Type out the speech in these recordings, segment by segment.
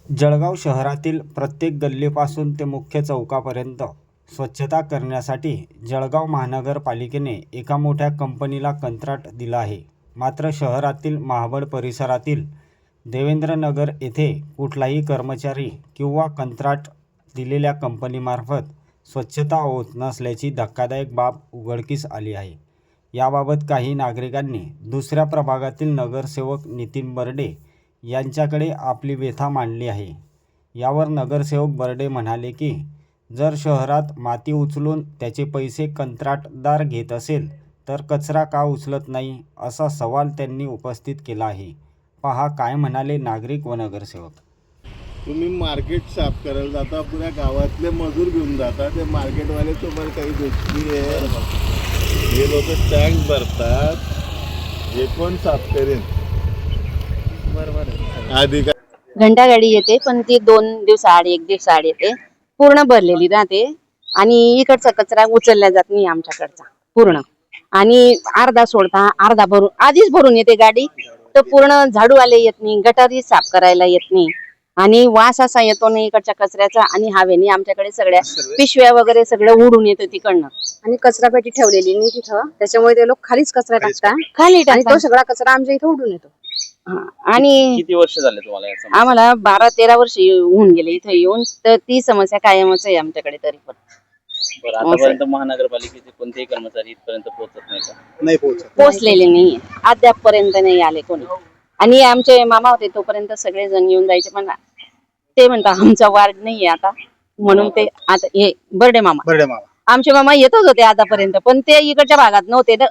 जळगाव शहरातील प्रत्येक गल्लीपासून ते मुख्य चौकापर्यंत स्वच्छता करण्यासाठी जळगाव महानगरपालिकेने एका मोठ्या कंपनीला कंत्राट दिलं आहे. मात्र शहरातील महाबळ परिसरातील देवेंद्रनगर येथे कुठलाही कर्मचारी किंवा कंत्राट दिलेल्या कंपनीमार्फत स्वच्छता होत नसल्याची धक्कादायक बाब उघडकीस आली आहे. याबाबत काही नागरिकांनी दुसऱ्या प्रभागातील नगरसेवक नितीन बर्डे यांच्याकडे आपली व्यथा मांडली आहे. यावर नगरसेवक बर्डे म्हणाले की जर शहरात माती उचलून त्याचे पैसे कंत्राटदार घेत असेल तर कचरा का उचलत नाही, असा सवाल त्यांनी उपस्थित केला आहे. पहा काय म्हणाले नागरिक व नगरसेवक. तुम्ही मार्केट साफ करायला जाता, पुऱ्या गावातले मजूर घेऊन जाता, ते मार्केटवाले तुम्हाला काही गोष्टी आहे, हे लोक टँक भरतात, हे कोण साफ करेन? बरोबर अधिकार घंटा गाडी येते पण ती 2 दिवसाआड 1 दिवसाआड येते, पूर्ण भरलेली राहते आणि इकडचा कचरा उचलला जात नाही आमच्याकडचा पूर्ण. आणि अर्धा सोडता अर्धा भरून आधीच भरून येते गाडी, तर पूर्ण झाडूवाले येत नाही, गटारी साफ करायला येत नाही आणि वास असा येतो नाही इकडच्या कचऱ्याचा. आणि हवेने आमच्याकडे सगळ्या पिशव्या वगैरे सगळं उडून येतं तिकडनं. आणि कचरा पेटी ठेवलेली नाही तिथं, त्याच्यामुळे ते लोक खालीच कचरा टाकतात खाली आणि तो सगळा कचरा आमच्या इथं उडून येतो. आणि किती वर्ष झाले तुम्हाला या समस्या? आम्हाला 12-13 वर्ष होऊन गेले इथं येऊन, तर ती समस्या कायमच आहे आमच्याकडे. तरी पण बरं, आतापर्यंत महानगरपालिकेचे कोणतेही कर्मचारी इथपर्यंत पोहोचत नाही का? नाही पोहोचत. पोचलेले नाही, अद्याप पर्यंत नाही आले कोणी. आणि आमचे मामा होते तोपर्यंत सगळे जण येऊन जायचे, पण ते म्हणतात आमचा वार्ड नाहीये आता, म्हणून ते आता हे बर्डे मामा आमचे मामा येतच होते आतापर्यंत, पण ते इकडच्या भागात नव्हते ना,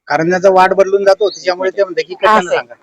कारण त्याचा वाट बदलून जातो, त्याच्यामुळे ते म्हणते की असं आहे का.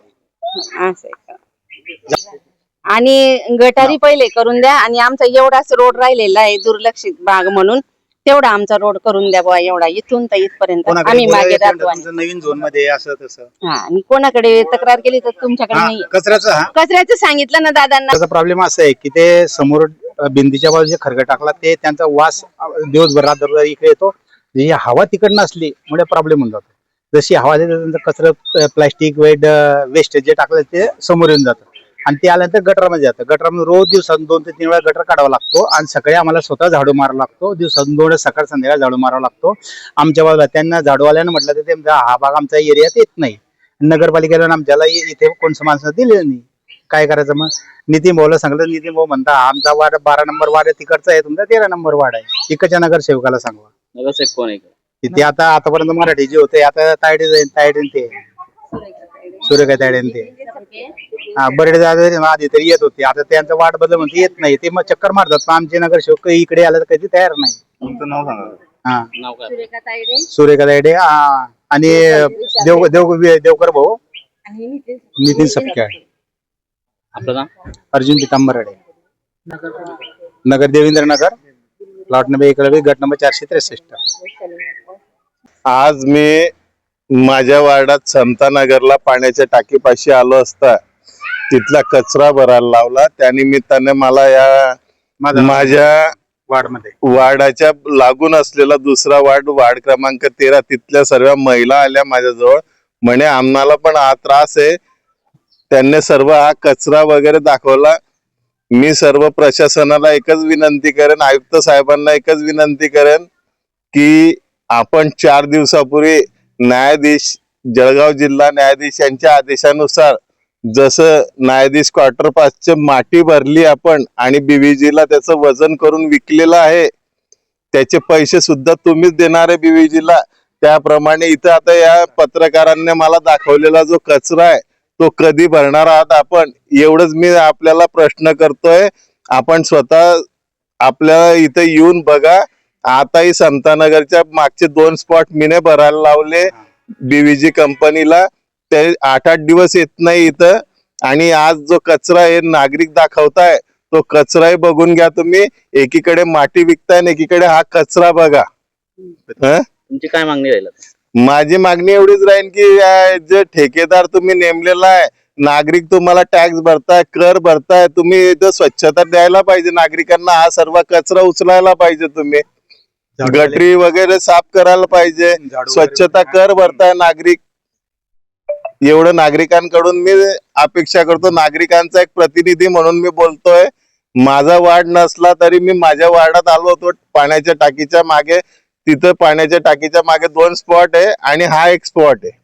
आणि गटारी पहिले करून द्या, आणि आमचा एवढाच रोड राहिलेला आहे दुर्लक्षित भाग म्हणून, तेवढा आमचा रोड करून द्या बुवा. एवढा इथून तर इथपर्यंत आम्ही मागे राहतो. नवीन झोन मध्ये असं तसं. आणि कोणाकडे तक्रार केली तर तुमच्याकडे नाही. कचऱ्याचं सांगितलं ना दादांना. त्याचा प्रॉब्लेम असा आहे की ते समोर भिंतीच्या बाजूचे खरगट टाकला, ते त्यांचा वास दिवसभर रात्रभर इकडे येतो. ही हवा तिकडनं असली म्हणजे प्रॉब्लेम होऊन जातो. जशी हवा देते कचरा प्लास्टिक वेस्ट जे टाकलं ते समोर येऊन जातं आणि ते आल्यानंतर गटरामध्ये जातं. गटरामध्ये रोज दिवसातून 2 ते 3 वेळा गटर काढावा लागतो आणि सकाळी आम्हाला स्वतः झाडू मारावा लागतो. दिवसातून 2 वेळा सकाळ संध्याकाळ झाडू मारावा लागतो आमच्या बाजूला. त्यांना झाडूवाल्यानं म्हटलं तर ते हा भाग आमच्या एरियात येत नाही. नगरपालिकेला आमच्याला इथे कोणचं माणसं दिलेलं नाही. काय करायचं मग? नितीन भाऊला सांगितलं, नितीन भाऊ म्हणता आमचा वार्ड 12 नंबर वार्ड आहे, तिकडचा आहे, तुमचा 13 नंबर वार्ड आहे. इकडच्या नगरसेवकाला सांगवा. नगरसेवक कोण आहे? ते आतापर्यंत मराठी जे होते, आता तायडे ते सूर्यकाय तायडे ते बरेच आधी तरी येत होते, आता त्यांचा वाट बदल म्हणते येत नाही. ते मग चक्कर मारतात, पण आमचे नगरसेवक इकडे आलं तर कधी तयार नाही. तुमचं नाव सांगा. नाव काय? सूर्यकाय तायडे आणि देवकर भाऊ नितीन सपकाळ. आपलं नाव? अर्जुन पितांबर रेडे, नगर देवेंद्रनगर, प्लॉट नंबर 1 गट नंबर 463. आज मी माझ्या वार्डात समतानगरला पाण्याच्या टाकीपाशी आलो असता तिथला कचरा भरायला लावला. त्यानिमित्ताने मला या माझ्या वार्डाच्या लागून असलेला दुसरा वार्ड क्रमांक 13 तिथल्या सर्व महिला आल्या माझ्याजवळ. म्हणे आम्हाला पण हा त्रास आहे. त्यांनी सर्व हा कचरा वगैरे दाखवला. मी सर्व प्रशासनाला एकच विनंती करेन, आयुक्त साहेबांना एकच विनंती करेन की आपण 4 दिवसापूर्वी न्यायाधीश, जळगाव जिल्हा न्यायाधीश यांच्या आदेशानुसार जसं न्यायाधीश क्वार्टर पासची माती भरली आपण आणि बीव्हीजीला त्याचं वजन करून विकलेलं आहे, त्याचे पैसे सुद्धा तुम्हीच देणार आहे बीव्हीजीला. त्याप्रमाणे इथं आता या पत्रकारांनी मला दाखवलेला जो कचरा आहे तो कधी भरणार आहात आपण, एवढंच मी आपल्याला प्रश्न करतोय. आपण स्वतः आपल्याला इथं येऊन बघा. आताही समतानगरच्या मागचे 2 स्पॉट मीने भरायला लावले बीव्हीजी कंपनीला, ते 8-8 दिवस येत नाही इथं. आणि आज जो कचरा आहे नागरिक दाखवताय तो कचराही बघून घ्या तुम्ही. एकीकडे माती विकताय आणि एकीकडे हा कचरा बघा. तुमची काय मागणी राहील? माझी मागणी एवढीच राहील की जे ठेकेदार तुम्ही नेमलेला आहे, नागरिक तुम्हाला टॅक्स भरताय, कर भरताय, तुम्ही इथं स्वच्छता द्यायला पाहिजे नागरिकांना. हा सर्व कचरा उचलायला पाहिजे, तुम्ही गटरी वगैरे साफ करायला पाहिजे, स्वच्छता कर भरताय नागरिक. एवढं नागरिकांकडून मी अपेक्षा करतो. नागरिकांचा एक प्रतिनिधी म्हणून मी बोलतोय. माझा वार्ड नसला तरी मी माझ्या वार्डात आलो होतो पाण्याच्या टाकीच्या मागे. तिथं पाण्याच्या टाकीच्या मागे 2 स्पॉट आहे आणि हा एक स्पॉट आहे.